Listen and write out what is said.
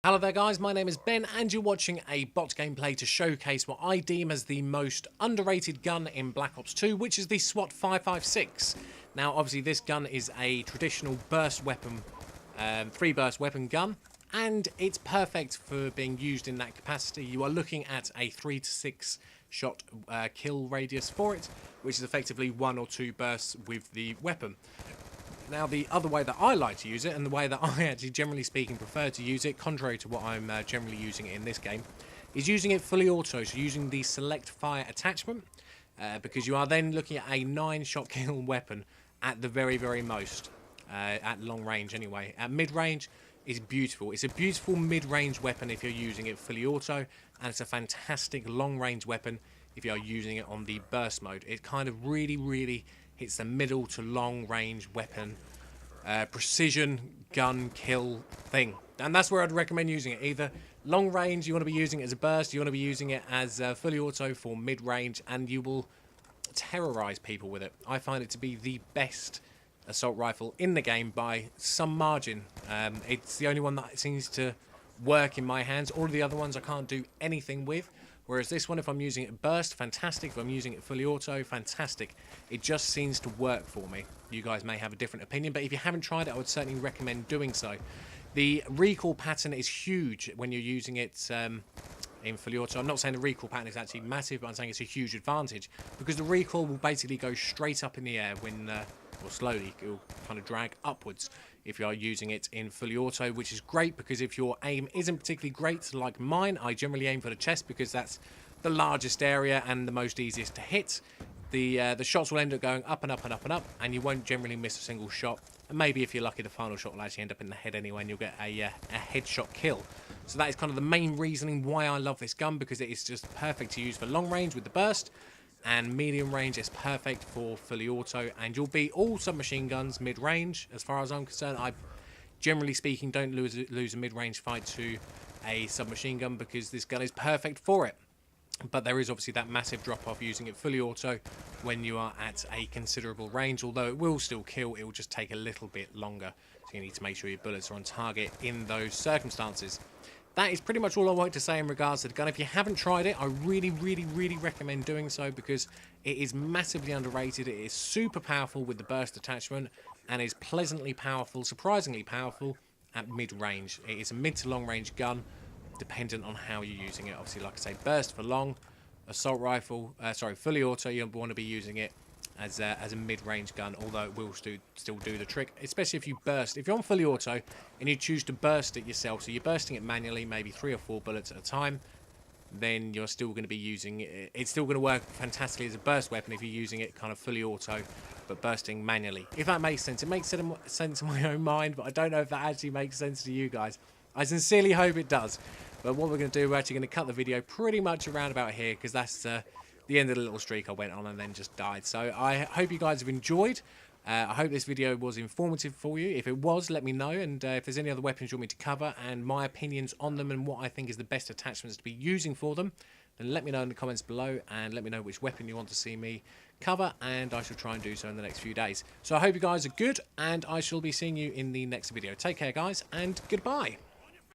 Hello there guys, my name is Ben and you're watching a bot gameplay to showcase what I deem as the most underrated gun in Black Ops 2, which is the SWAT 556. Now obviously this gun is a traditional burst weapon, 3-burst weapon gun, and it's perfect for being used in that capacity. You are looking at a 3 to 6 shot kill radius for it, which is effectively 1 or 2 bursts with the weapon. Now, the other way that I like to use it, and the way that I actually, generally speaking, prefer to use it, contrary to what I'm generally using it in this game, is using it fully auto, so using the select fire attachment, because you are then looking at a 9-shot kill weapon at the very, very most, at long range anyway. At mid-range, it's beautiful. It's a beautiful mid-range weapon if you're using it fully auto, and it's a fantastic long-range weapon if you're using it on the burst mode. It kind of really hits the middle to long range weapon precision gun kill thing, and that's where I'd recommend using it. Either long range, you want to be using it as a burst, you want to be using it as fully auto for mid range, and you will terrorize people with it. I find it to be the best assault rifle in the game by some margin. It's the only one that seems to work in my hands. All of the other ones I can't do anything with. Whereas this one, if I'm using it burst, fantastic. If I'm using it fully auto, fantastic. It just seems to work for me. You guys may have a different opinion, but if you haven't tried it, I would certainly recommend doing so. The recoil pattern is huge when you're using it in fully auto. I'm not saying the recoil pattern is actually massive, but I'm saying it's a huge advantage because the recoil will basically go straight up in the air when, or slowly, it will kind of drag upwards if you are using it in fully auto, which is great because if your aim isn't particularly great like mine, I generally aim for the chest because that's the largest area and the most easiest to hit. The shots will end up going up and up and up and up, and you won't generally miss a single shot. And maybe if you're lucky, the final shot will actually end up in the head anyway, and you'll get a headshot kill. So that is kind of the main reasoning why I love this gun, because it is just perfect to use for long range with the burst, and medium range is perfect for fully auto, and you'll beat all submachine guns mid-range. As far as I'm concerned, I generally speaking don't lose a mid-range fight to a submachine gun because this gun is perfect for it. But there is obviously that massive drop-off using it fully auto when you are at a considerable range. Although it will still kill, it will just take a little bit longer. So you need to make sure your bullets are on target in those circumstances. That is pretty much all I want to say in regards to the gun. If you haven't tried it, I really recommend doing so because it is massively underrated. It is super powerful with the burst attachment and is pleasantly powerful, surprisingly powerful at mid-range. It is a mid to long-range gun, dependent on how you're using it. Obviously, like I say, burst for long, assault rifle, fully auto, you want to be using it as a mid-range gun, although it will still do the trick, especially if you burst. If you're on fully auto and you choose to burst it yourself, so you're bursting it manually, maybe 3 or 4 bullets at a time, then you're still going to be using it. It's still going to work fantastically as a burst weapon if you're using it kind of fully auto, but bursting manually. If that makes sense. It makes sense in my own mind, but I don't know if that actually makes sense to you guys. I sincerely hope it does. But what we're going to do, we're actually going to cut the video pretty much around about here, because that's the end of the little streak I went on and then just died. So I hope you guys have enjoyed. I hope this video was informative for you. If it was, let me know. And if there's any other weapons you want me to cover and my opinions on them and what I think is the best attachments to be using for them, then let me know in the comments below and let me know which weapon you want to see me cover, and I shall try and do so in the next few days. So I hope you guys are good, and I shall be seeing you in the next video. Take care, guys, and goodbye.